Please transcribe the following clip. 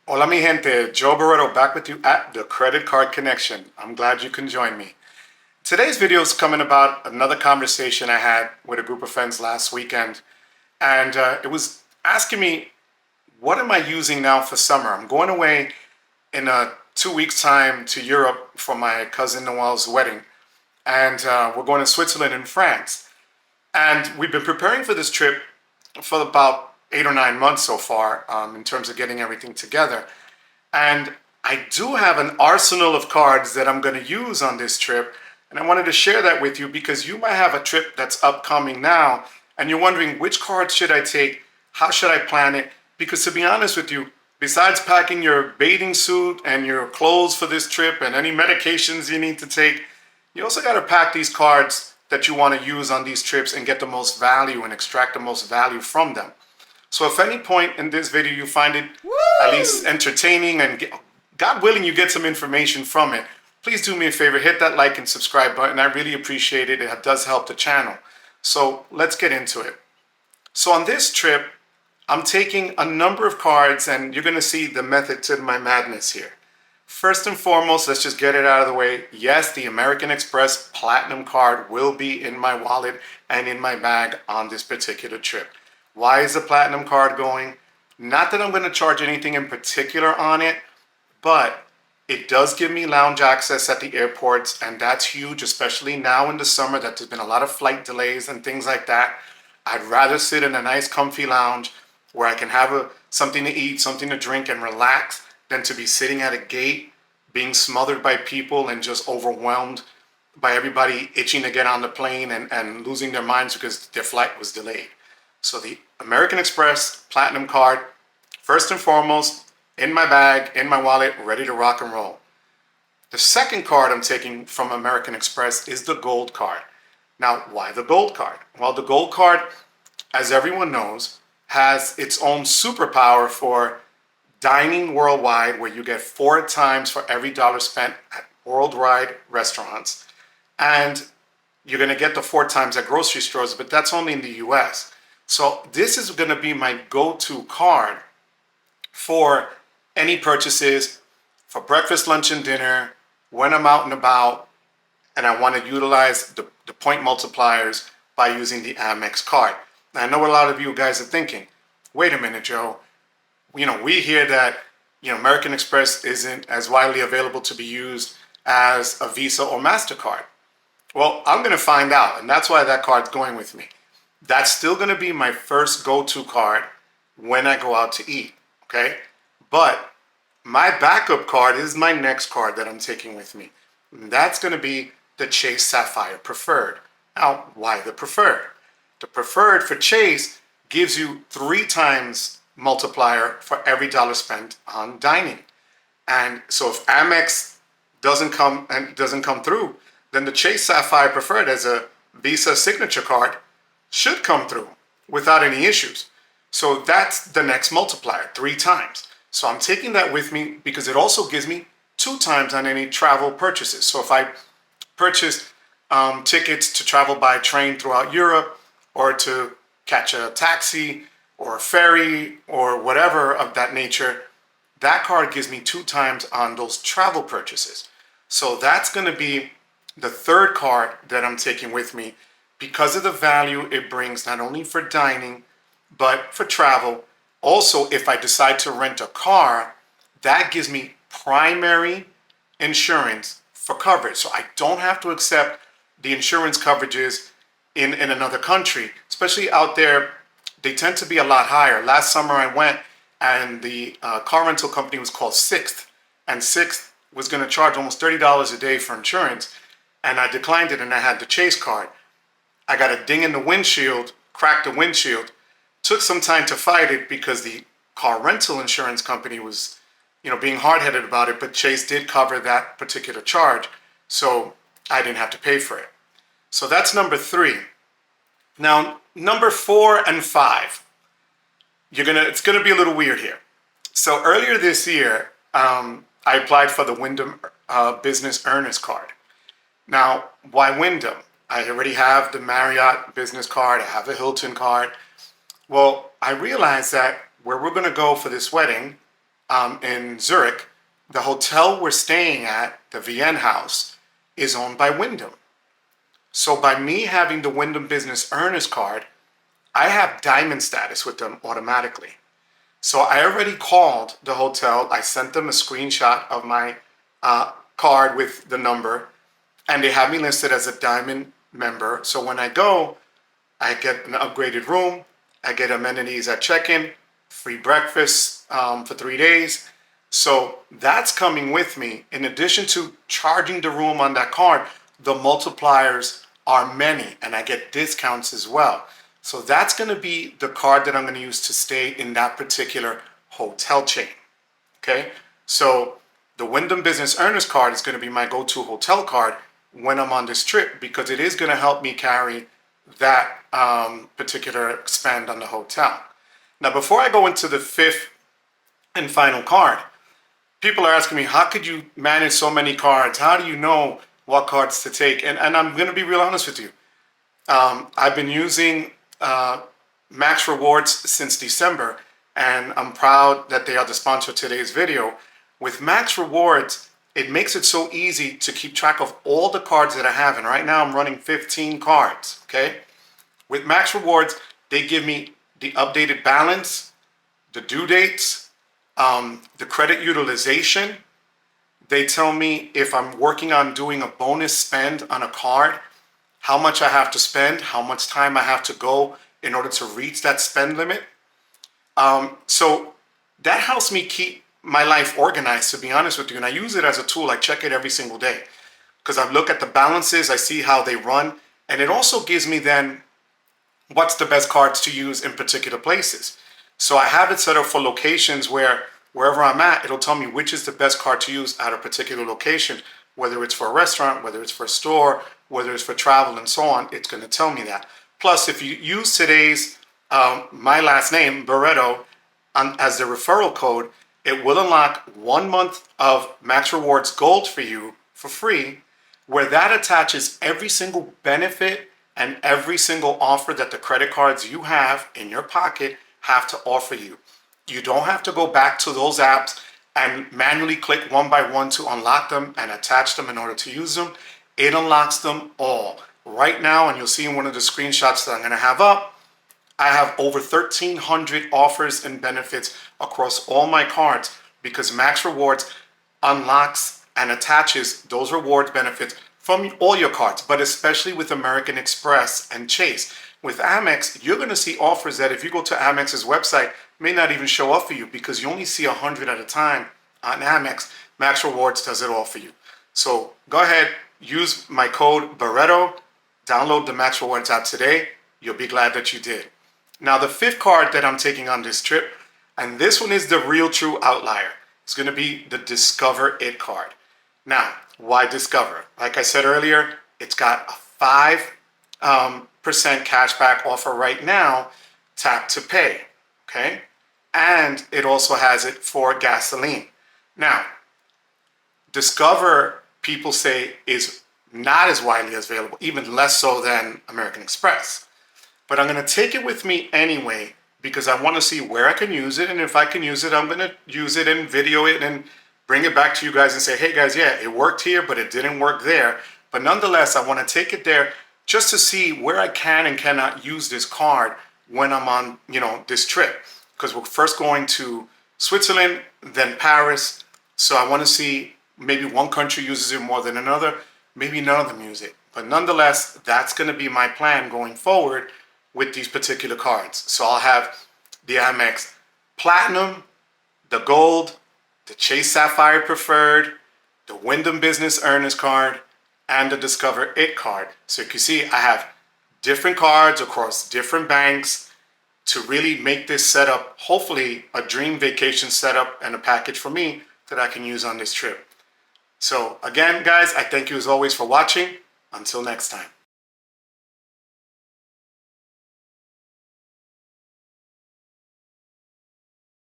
Hola mi gente, Joe Barreto back with you at the Credit Card Connection. I'm glad you can join me. Today's video is coming about another conversation I had with a group of friends last weekend, and it was asking me, what am I using now for summer? I'm going away in 2 weeks' time to Europe for my cousin Noel's wedding, and we're going to Switzerland and France. And we've been preparing for this trip for about 8 or 9 months so far in terms of getting everything together. And I do have an arsenal of cards that I'm going to use on this trip. And I wanted to share that with you because you might have a trip that's upcoming now and you're wondering which cards should I take? How should I plan it? Because to be honest with you, besides packing your bathing suit and your clothes for this trip and any medications you need to take, you also got to pack these cards that you want to use on these trips and get the most value and extract the most value from them. So if any point in this video you find it at least entertaining and God willing you get some information from it, please do me a favor, hit that like and subscribe button. I really appreciate it. It does help the channel. So let's get into it. So on this trip, I'm taking a number of cards and you're going to see the method to my madness here. First and foremost, let's just get it out of the way. Yes, the American Express Platinum card will be in my wallet and in my bag on this particular trip. Why is the Platinum card going? Not that I'm going to charge anything in particular on it, but it does give me lounge access at the airports, and that's huge, especially now in the summer that there's been a lot of flight delays and things like that. I'd rather sit in a nice comfy lounge where I can have something to eat, something to drink, and relax than to be sitting at a gate being smothered by people and just overwhelmed by everybody itching to get on the plane and losing their minds because their flight was delayed. So the American Express Platinum card, first and foremost, in my bag, in my wallet, ready to rock and roll. The second card I'm taking from American Express is the Gold card. Now, why the Gold card? Well, the Gold card, as everyone knows, has its own superpower for dining worldwide, where you get 4 times for every dollar spent at worldwide restaurants. And you're going to get the 4 times at grocery stores, but that's only in the US. So this is going to be my go-to card for any purchases for breakfast, lunch, and dinner, when I'm out and about, and I want to utilize the point multipliers by using the Amex card. Now, I know what a lot of you guys are thinking, wait a minute, Joe, we hear that, American Express isn't as widely available to be used as a Visa or MasterCard. Well, I'm going to find out, and that's why that card's going with me. That's still going to be my first go-to card when I go out to eat, okay? But my backup card is my next card that I'm taking with me. And that's going to be the Chase Sapphire Preferred. Now, why the Preferred? The Preferred for Chase gives you 3 times multiplier for every dollar spent on dining. And so if Amex doesn't come through, then the Chase Sapphire Preferred as a Visa signature card should come through without any issues. So that's the next multiplier, 3 times. So I'm taking that with me because it also gives me 2 times on any travel purchases. So if I purchase tickets to travel by train throughout Europe, or to catch a taxi or a ferry or whatever of that nature, that card gives me 2 times on those travel purchases. So that's going to be the third card that I'm taking with me because of the value it brings, not only for dining, but for travel. Also, if I decide to rent a car, that gives me primary insurance for coverage. So I don't have to accept the insurance coverages in another country, especially out there. They tend to be a lot higher. Last summer I went and the car rental company was called Sixth, and Sixth was going to charge almost $30 a day for insurance, and I declined it and I had the Chase card. I got a ding in the windshield, cracked the windshield, took some time to fight it because the car rental insurance company was, being hard-headed about it, but Chase did cover that particular charge, so I didn't have to pay for it. So that's number 3. Now, number 4 and 5, it's gonna be a little weird here. So earlier this year, I applied for the Wyndham Business Earnest card. Now, why Wyndham? I already have the Marriott business card. I have a Hilton card. Well, I realized that where we're going to go for this wedding, in Zurich, the hotel we're staying at, the VN House, is owned by Wyndham. So by me having the Wyndham Business Earnest card, I have diamond status with them automatically. So I already called the hotel. I sent them a screenshot of my card with the number, and they have me listed as a diamond member. So when I go, I get an upgraded room. I get amenities at check-in, free breakfast for 3 days. So that's coming with me. In addition to charging the room on that card, the multipliers are many, and I get discounts as well. So that's going to be the card that I'm going to use to stay in that particular hotel chain. Okay, so the Wyndham Business Earnest card is going to be my go-to hotel card when I'm on this trip, because it is going to help me carry that particular spend on the hotel. Now, before I go into the fifth and final card, people are asking me, how could you manage so many cards? How do you know what cards to take? And I'm going to be real honest with you. I've been using MaxRewards since December, and I'm proud that they are the sponsor of today's video. With MaxRewards, it makes it so easy to keep track of all the cards that I have. And right now I'm running 15 cards, okay? With MaxRewards, they give me the updated balance, the due dates, the credit utilization. They tell me if I'm working on doing a bonus spend on a card, how much I have to spend, how much time I have to go in order to reach that spend limit. So that helps me keep my life organized, to be honest with you. And I use it as a tool. I check it every single day because I look at the balances, I see how they run, and it also gives me then what's the best cards to use in particular places. So I have it set up for locations where wherever I'm at, it'll tell me which is the best card to use at a particular location, whether it's for a restaurant, whether it's for a store, whether it's for travel and so on. It's going to tell me that. Plus, if you use today's my last name, Barreto, as the referral code, it will unlock 1 month of MaxRewards Gold for you for free, where that attaches every single benefit and every single offer that the credit cards you have in your pocket have to offer you. You don't have to go back to those apps and manually click one by one to unlock them and attach them in order to use them. It unlocks them all. Right now, and you'll see in one of the screenshots that I'm going to have up, I have over 1,300 offers and benefits across all my cards because MaxRewards unlocks and attaches those rewards benefits from all your cards, but especially with American Express and Chase. With Amex, you're going to see offers that if you go to Amex's website, may not even show up for you because you only see 100 at a time on Amex. MaxRewards does it all for you. So go ahead, use my code Barreto, download the MaxRewards app today. You'll be glad that you did. Now, the fifth card that I'm taking on this trip, and this one is the real true outlier. It's going to be the Discover It card. Now, why Discover? Like I said earlier, it's got a 5% cashback offer right now, tap to pay, okay? And it also has it for gasoline. Now, Discover, people say, is not as widely available, even less so than American Express. But I'm going to take it with me anyway because I want to see where I can use it. And if I can use it, I'm going to use it and video it and bring it back to you guys and say, hey guys, yeah, it worked here, but it didn't work there. But nonetheless, I want to take it there just to see where I can and cannot use this card when I'm on, this trip. Because we're first going to Switzerland, then Paris. So I want to see maybe one country uses it more than another. Maybe none of them use it. But nonetheless, that's going to be my plan going forward with these particular cards. So I'll have the Amex Platinum, the Gold, the Chase Sapphire Preferred, the Wyndham Business Earnest card, and the Discover It card. So you can see I have different cards across different banks to really make this setup, hopefully a dream vacation setup and a package for me that I can use on this trip. So again, guys, I thank you as always for watching. Until next time.